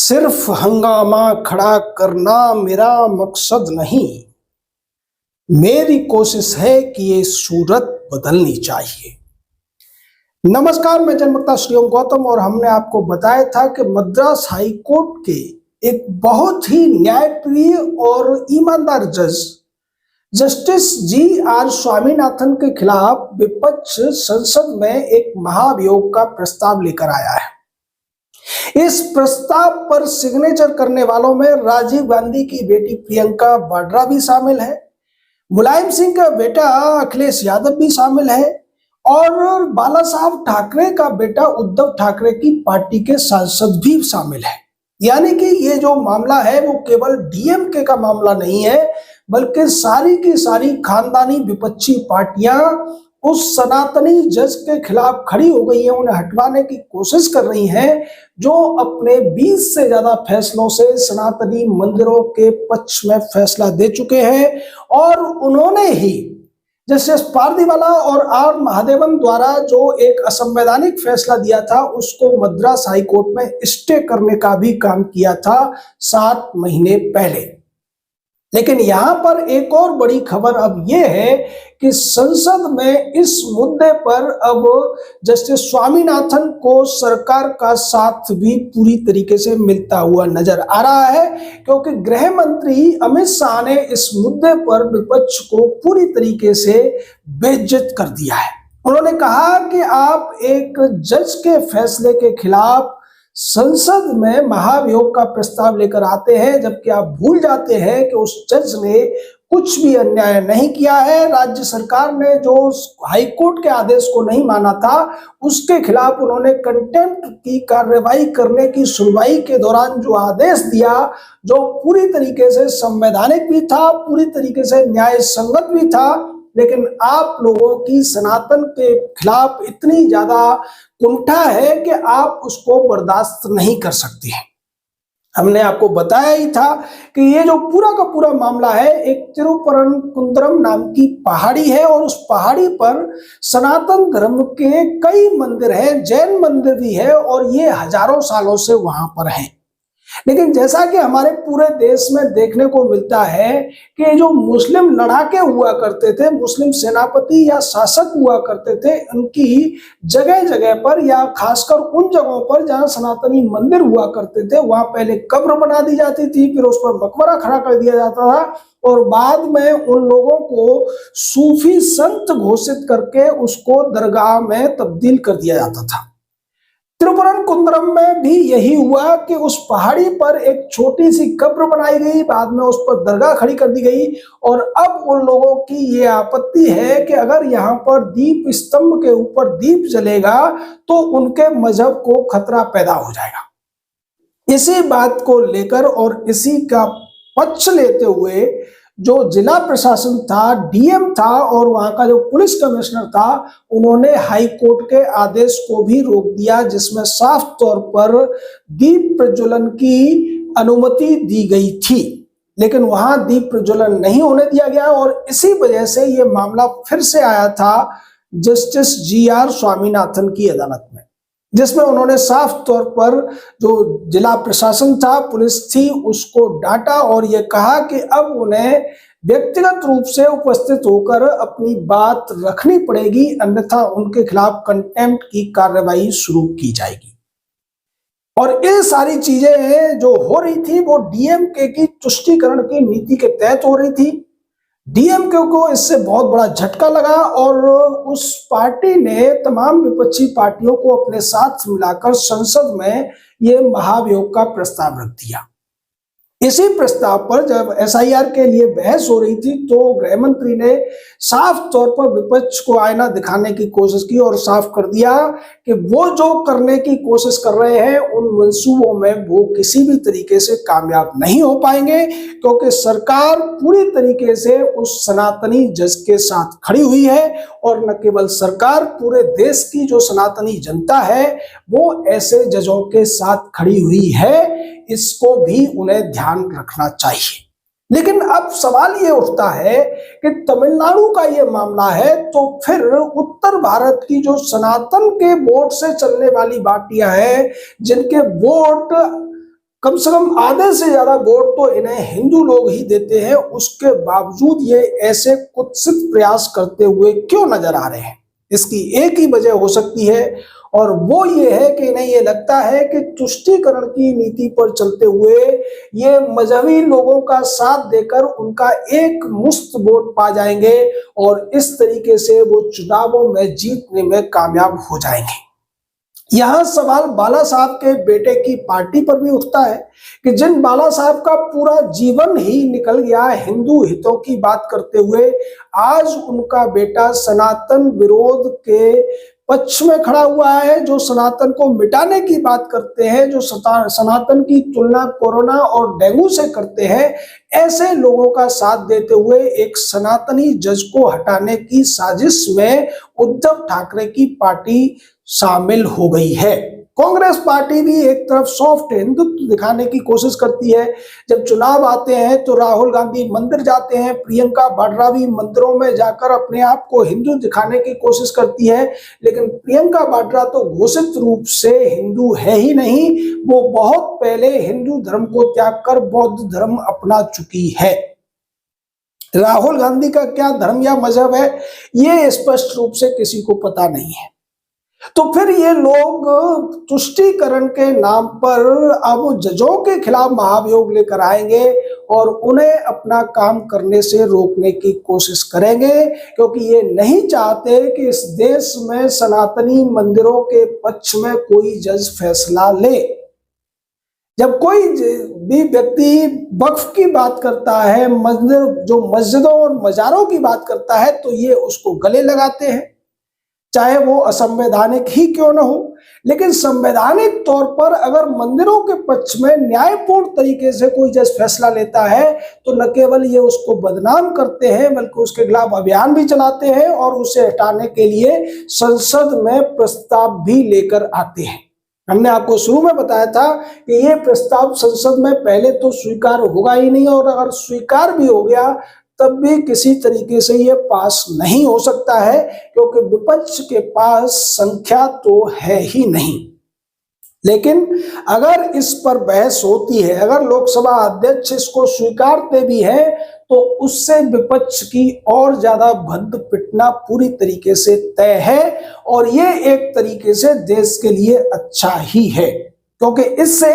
सिर्फ हंगामा खड़ा करना मेरा मकसद नहीं। मेरी कोशिश है कि ये सूरत बदलनी चाहिए। नमस्कार, मैं जनमक्ता श्री ओम गौतम और हमने आपको बताया था कि मद्रास हाई कोर्ट के एक बहुत ही न्यायप्रिय और ईमानदार जज जस्टिस जी.आर. स्वामीनाथन के खिलाफ विपक्ष संसद में एक महाभियोग का प्रस्ताव लेकर आया है। इस प्रस्ताव पर सिग्नेचर करने वालों में राजीव गांधी की बेटी प्रियंका वाड्रा भी शामिल है, मुलायम सिंह का बेटा अखिलेश यादव भी शामिल है और बाला साहब ठाकरे का बेटा उद्धव ठाकरे की पार्टी के सांसद भी शामिल है। यानी कि ये जो मामला है वो केवल डीएमके का मामला नहीं है, बल्कि सारी की सारी खानदानी विपक्षी पार्टियां उस सनातनी जज के खिलाफ खड़ी हो गई हैं, उन्हें हटवाने की कोशिश कर रही हैं, जो अपने 20 से ज्यादा फैसलों से सनातनी मंदिरों के पक्ष में फैसला दे चुके हैं। और उन्होंने ही जस्टिस पारदीवाला और आर महादेवन द्वारा जो एक असंवैधानिक फैसला दिया था उसको मद्रास हाई कोर्ट में स्टे करने का भी काम किया था 7 महीने पहले। लेकिन यहां पर एक और बड़ी खबर अब यह है कि संसद में इस मुद्दे पर अब जस्टिस स्वामीनाथन को सरकार का साथ भी पूरी तरीके से मिलता हुआ नजर आ रहा है, क्योंकि गृह मंत्री अमित शाह ने इस मुद्दे पर विपक्ष को पूरी तरीके से बेइज्जत कर दिया है। उन्होंने कहा कि आप एक जज के फैसले के खिलाफ संसद में महाभियोग का प्रस्ताव लेकर आते हैं, जबकि आप भूल जाते हैं कि उस जज ने कुछ भी अन्याय नहीं किया है। राज्य सरकार ने जो हाईकोर्ट के आदेश को नहीं माना था उसके खिलाफ उन्होंने कंटेम्प्ट की कार्रवाई करने की सुनवाई के दौरान जो आदेश दिया, जो पूरी तरीके से संवैधानिक भी था, पूरी तरीके से न्याय संगत भी था, लेकिन आप लोगों की सनातन के खिलाफ इतनी ज्यादा कुंठा है कि आप उसको बर्दाश्त नहीं कर सकते हैं। हमने आपको बताया ही था कि ये जो पूरा का पूरा मामला है एक तिरुपरंकुंद्रम नाम की पहाड़ी है और उस पहाड़ी पर सनातन धर्म के कई मंदिर हैं, जैन मंदिर भी है और ये हजारों सालों से वहां पर हैं। लेकिन जैसा कि हमारे पूरे देश में देखने को मिलता है कि जो मुस्लिम लड़ाके हुआ करते थे, मुस्लिम सेनापति या शासक हुआ करते थे, उनकी जगह जगह पर या खासकर उन जगहों पर जहां सनातनी मंदिर हुआ करते थे वहां पहले कब्र बना दी जाती थी, फिर उस पर मकबरा खड़ा कर दिया जाता था और बाद में उन लोगों को सूफी संत घोषित करके उसको दरगाह में तब्दील कर दिया जाता था। तिरुपरंकुंद्रम में भी यही हुआ कि उस पहाड़ी पर एक छोटी सी कब्र बनाई गई, बाद में उस पर दरगाह खड़ी कर दी गई और अब उन लोगों की ये आपत्ति है कि अगर यहाँ पर दीप स्तंभ के ऊपर दीप जलेगा तो उनके मजहब को खतरा पैदा हो जाएगा। इसी बात को लेकर और इसी का पक्ष लेते हुए जो जिला प्रशासन था, डीएम था और वहां का जो पुलिस कमिश्नर था, उन्होंने हाई कोर्ट के आदेश को भी रोक दिया जिसमें साफ तौर पर दीप प्रज्वलन की अनुमति दी गई थी, लेकिन वहां दीप प्रज्वलन नहीं होने दिया गया और इसी वजह से यह मामला फिर से आया था जस्टिस जी.आर. स्वामीनाथन की अदालत में, जिसमें उन्होंने साफ तौर पर जो जिला प्रशासन था, पुलिस थी, उसको डांटा और ये कहा कि अब उन्हें व्यक्तिगत रूप से उपस्थित होकर अपनी बात रखनी पड़ेगी, अन्यथा उनके खिलाफ कंटेम्प्ट की कार्रवाई शुरू की जाएगी। और ये सारी चीजें जो हो रही थी वो डीएमके की तुष्टीकरण की नीति के तहत हो रही थी। डीएमके को इससे बहुत बड़ा झटका लगा और उस पार्टी ने तमाम विपक्षी पार्टियों को अपने साथ मिलाकर संसद में ये महाभियोग का प्रस्ताव रख दिया। इसी प्रस्ताव पर जब एसआईआर के लिए बहस हो रही थी तो गृह मंत्री ने साफ तौर पर विपक्ष को आईना दिखाने की कोशिश की और साफ कर दिया कि वो जो करने की कोशिश कर रहे हैं उन मंसूबों में वो किसी भी तरीके से कामयाब नहीं हो पाएंगे, क्योंकि सरकार पूरी तरीके से उस सनातनी जज के साथ खड़ी हुई है और न केवल सरकार, पूरे देश की जो सनातनी जनता है वो ऐसे जजों के साथ खड़ी हुई है। इसको भी उन्हें ध्यान रखना चाहिए। लेकिन अब सवाल ये उठता है कि तमिलनाडु का ये मामला है तो फिर उत्तर भारत की जो सनातन के वोट से चलने वाली पार्टियां हैं, जिनके वोट कम से कम आधे से ज्यादा वोट तो इन्हें हिंदू लोग ही देते हैं, उसके बावजूद ये ऐसे कुत्सित प्रयास करते हुए क्यों नजर आ रहे हैं? इसकी एक ही वजह हो सकती है, और वो ये है कि इन्हें ये लगता है कि तुष्टीकरण की नीति पर चलते हुए ये मजहबी लोगों का साथ देकर उनका एक मुश्त वोट पा जाएंगे और इस तरीके से वो चुनावों में जीतने में कामयाब हो जाएंगे। यहां सवाल बाला साहब के बेटे की पार्टी पर भी उठता है कि जिन बाला साहब का पूरा जीवन ही निकल गया हिंदू हितों की बात करते हुए, आज उनका बेटा सनातन विरोध के पक्ष में खड़ा हुआ है, जो सनातन को मिटाने की बात करते हैं, जो सनातन की तुलना कोरोना और डेंगू से करते हैं, ऐसे लोगों का साथ देते हुए एक सनातनी जज को हटाने की साजिश में उद्धव ठाकरे की पार्टी शामिल हो गई है। कांग्रेस पार्टी भी एक तरफ सॉफ्ट हिंदुत्व दिखाने की कोशिश करती है। जब चुनाव आते हैं तो राहुल गांधी मंदिर जाते हैं, प्रियंका वाड्रा भी मंदिरों में जाकर अपने आप को हिंदू दिखाने की कोशिश करती है, लेकिन प्रियंका वाड्रा तो घोषित रूप से हिंदू है ही नहीं, वो बहुत पहले हिंदू धर्म को त्याग कर बौद्ध धर्म अपना चुकी है। राहुल गांधी का क्या धर्म या मजहब है, ये स्पष्ट रूप से किसी को पता नहीं है। तो फिर ये लोग तुष्टीकरण के नाम पर अब जजों के खिलाफ महाभियोग लेकर आएंगे और उन्हें अपना काम करने से रोकने की कोशिश करेंगे, क्योंकि ये नहीं चाहते कि इस देश में सनातनी मंदिरों के पक्ष में कोई जज फैसला ले। जब कोई भी व्यक्ति वक्फ की बात करता है, मस्जिदों और मजारों की बात करता है, तो ये उसको गले लगाते हैं, चाहे वो असंवैधानिक ही क्यों न हो। लेकिन संवैधानिक तौर पर अगर मंदिरों के पक्ष में न्यायपूर्ण तरीके से कोई जज फैसला लेता है, तो न केवल ये उसको बदनाम करते हैं, बल्कि उसके खिलाफ अभियान भी चलाते हैं और उसे हटाने के लिए संसद में प्रस्ताव भी लेकर आते हैं। हमने आपको शुरू में बताया था कि ये प्रस्ताव संसद में पहले तो स्वीकार होगा ही नहीं, और अगर स्वीकार भी हो गया तब भी किसी तरीके से ये पास नहीं हो सकता है, क्योंकि विपक्ष के पास संख्या तो है ही नहीं। लेकिन अगर इस पर बहस होती है, अगर लोकसभा अध्यक्ष इसको स्वीकारते भी हैं, तो उससे विपक्ष की और ज्यादा भद्द पिटना पूरी तरीके से तय है, और ये एक तरीके से देश के लिए अच्छा ही है, क्योंकि इससे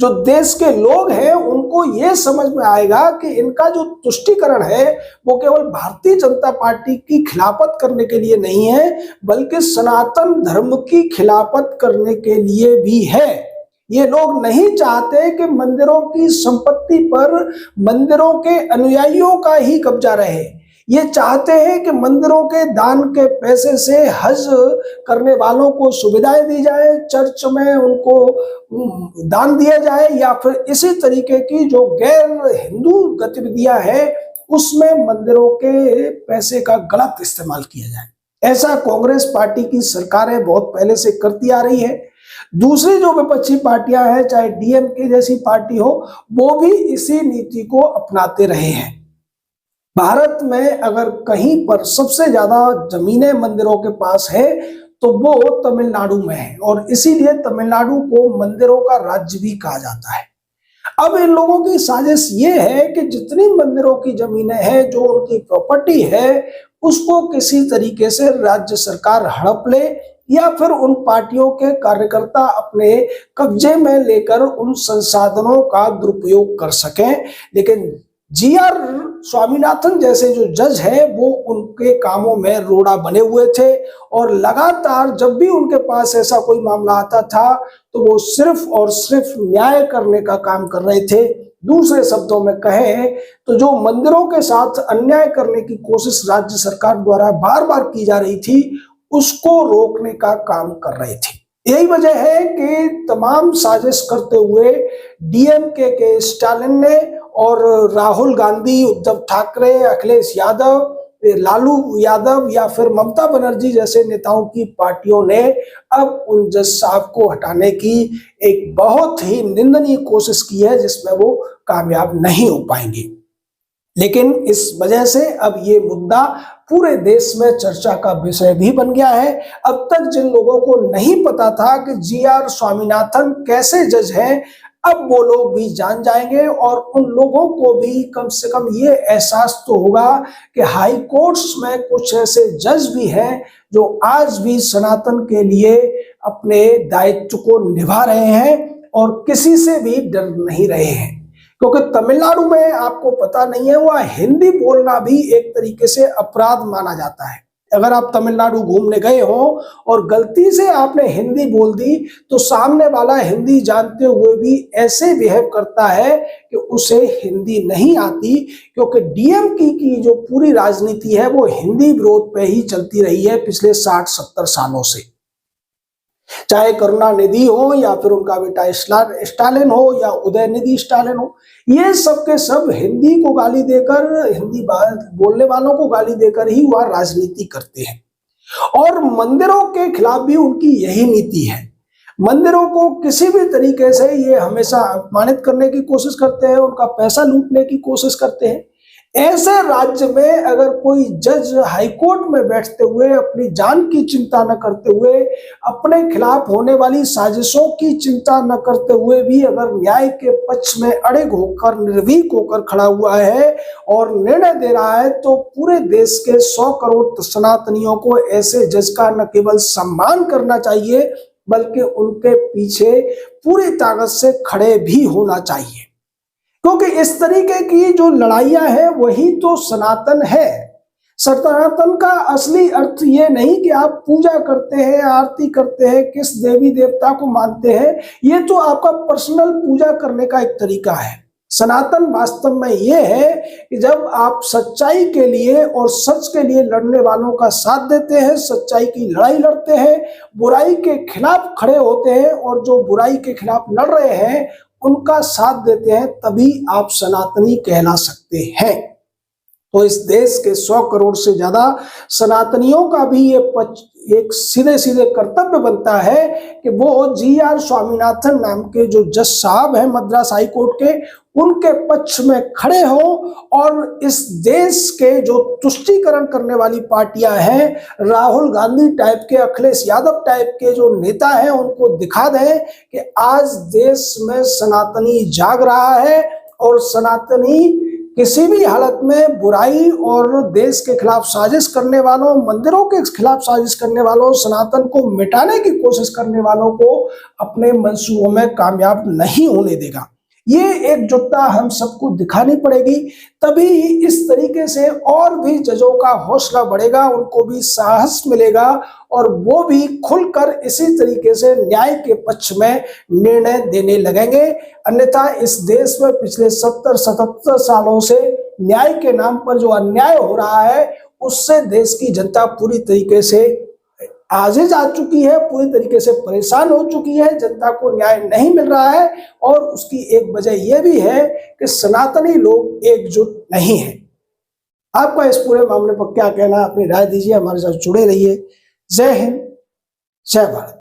जो देश के लोग हैं उनको ये समझ में आएगा कि इनका जो तुष्टीकरण है वो केवल भारतीय जनता पार्टी की खिलाफत करने के लिए नहीं है, बल्कि सनातन धर्म की खिलाफत करने के लिए भी है। ये लोग नहीं चाहते कि मंदिरों की संपत्ति पर मंदिरों के अनुयायियों का ही कब्जा रहे। ये चाहते हैं कि मंदिरों के दान के पैसे से हज करने वालों को सुविधाएं दी जाए, चर्च में उनको दान दिया जाए, या फिर इसी तरीके की जो गैर हिंदू गतिविधियां हैं उसमें मंदिरों के पैसे का गलत इस्तेमाल किया जाए। ऐसा कांग्रेस पार्टी की सरकारें बहुत पहले से करती आ रही है। दूसरी जो विपक्षी पार्टियां हैं, चाहे डीएमके जैसी पार्टी हो, वो भी इसी नीति को अपनाते रहे हैं। भारत में अगर कहीं पर सबसे ज्यादा जमीनें मंदिरों के पास है तो वो तमिलनाडु में है, और इसीलिए तमिलनाडु को मंदिरों का राज्य भी कहा जाता है। अब इन लोगों की साजिश ये है कि जितनी मंदिरों की जमीनें हैं, जो उनकी प्रॉपर्टी है, उसको किसी तरीके से राज्य सरकार हड़प ले, या फिर उन पार्टियों के कार्यकर्ता अपने कब्जे में लेकर उन संसाधनों का दुरुपयोग कर सकें। लेकिन जीआर स्वामीनाथन जैसे जो जज है वो उनके कामों में रोड़ा बने हुए थे, और लगातार जब भी उनके पास ऐसा कोई मामला आता था तो वो सिर्फ और सिर्फ न्याय करने का काम कर रहे थे। दूसरे शब्दों में कहें तो जो मंदिरों के साथ अन्याय करने की कोशिश राज्य सरकार द्वारा बार बार की जा रही थी, उसको रोकने का काम कर रहे थे। यही वजह है कि तमाम साजिश करते हुए डीएमके के स्टालिन ने और राहुल गांधी, उद्धव ठाकरे, अखिलेश यादव, लालू यादव या फिर ममता बनर्जी जैसे नेताओं की पार्टियों ने अब उन जज साहब को हटाने की एक बहुत ही निंदनीय कोशिश की है, जिसमें वो कामयाब नहीं हो पाएंगे। लेकिन इस वजह से अब ये मुद्दा पूरे देश में चर्चा का विषय भी बन गया है। अब तक जिन लोगों को नहीं पता था कि जीआर स्वामीनाथन कैसे जज हैं, अब वो लोग भी जान जाएंगे और उन लोगों को भी कम से कम ये एहसास तो होगा कि हाई कोर्ट्स में कुछ ऐसे जज भी हैं जो आज भी सनातन के लिए अपने दायित्व को निभा रहे हैं और किसी से भी डर नहीं रहे हैं। क्योंकि तमिलनाडु में आपको पता नहीं है, वह हिंदी बोलना भी एक तरीके से अपराध माना जाता है। अगर आप तमिलनाडु घूमने गए हो और गलती से आपने हिंदी बोल दी तो सामने वाला हिंदी जानते हुए भी ऐसे बिहेव करता है कि उसे हिंदी नहीं आती, क्योंकि डीएमके की जो पूरी राजनीति है वो हिंदी विरोध पे ही चलती रही है पिछले 60-70 सालों से। चाहे करुणानिधि हो या फिर उनका बेटा स्टालिन हो या उदयनिधि स्टालिन हो, ये सब के सब हिंदी को गाली देकर, हिंदी बोलने वालों को गाली देकर ही वह राजनीति करते हैं। और मंदिरों के खिलाफ भी उनकी यही नीति है। मंदिरों को किसी भी तरीके से ये हमेशा अपमानित करने की कोशिश करते हैं, उनका पैसा लूटने की कोशिश करते हैं। ऐसे राज्य में अगर कोई जज हाईकोर्ट में बैठते हुए अपनी जान की चिंता न करते हुए, अपने खिलाफ होने वाली साजिशों की चिंता न करते हुए भी अगर न्याय के पक्ष में अड़िग होकर, निर्भीक होकर खड़ा हुआ है और निर्णय दे रहा है, तो पूरे देश के 100 करोड़ सनातनियों को ऐसे जज का न केवल सम्मान करना चाहिए बल्कि उनके पीछे पूरी ताकत से खड़े भी होना चाहिए। क्योंकि इस तरीके की जो लड़ाइयां हैं वही तो सनातन है। सनातन का असली अर्थ ये नहीं कि आप पूजा करते हैं, आरती करते हैं, किस देवी देवता को मानते हैं, ये तो आपका पर्सनल पूजा करने का एक तरीका है। सनातन वास्तव में ये है कि जब आप सच्चाई के लिए और सच के लिए लड़ने वालों का साथ देते हैं, सच्चाई की लड़ाई लड़ते हैं, बुराई के खिलाफ खड़े होते हैं और जो बुराई के खिलाफ लड़ रहे हैं उनका साथ देते हैं, तभी आप सनातनी कहला सकते हैं। तो इस देश के 100 करोड़ से ज्यादा सनातनियों का भी ये एक सीधे सीधे कर्तव्य बनता है कि वो GR स्वामीनाथन नाम के जो जज साहब हैं मद्रास हाई कोर्ट के, उनके पक्ष में खड़े हो और इस देश के जो तुष्टीकरण करने वाली पार्टियां हैं, राहुल गांधी टाइप के, अखिलेश यादव टाइप के जो नेता हैं, उनको दिखा दें कि आज देश में सनातनी जाग रहा है और सनातनी किसी भी हालत में बुराई और देश के खिलाफ साजिश करने वालों, मंदिरों के खिलाफ साजिश करने वालों, सनातन को मिटाने की कोशिश करने वालों को अपने मंसूबों में कामयाब नहीं होने देगा। ये एकजुटता हम सबको दिखानी पड़ेगी, तभी इस तरीके से और भी जजों का हौसला बढ़ेगा, उनको भी साहस मिलेगा और वो भी खुलकर इसी तरीके से न्याय के पक्ष में निर्णय देने लगेंगे। अन्यथा इस देश में पिछले 70-77 सालों से न्याय के नाम पर जो अन्याय हो रहा है, उससे देश की जनता पूरी तरीके से आगे जा चुकी है, पूरी तरीके से परेशान हो चुकी है। जनता को न्याय नहीं मिल रहा है और उसकी एक वजह यह भी है कि सनातनी लोग एकजुट नहीं हैं। आपका इस पूरे मामले पर क्या कहना है, अपनी राय दीजिए, हमारे साथ जुड़े रहिए। जय हिंद, जय भारत।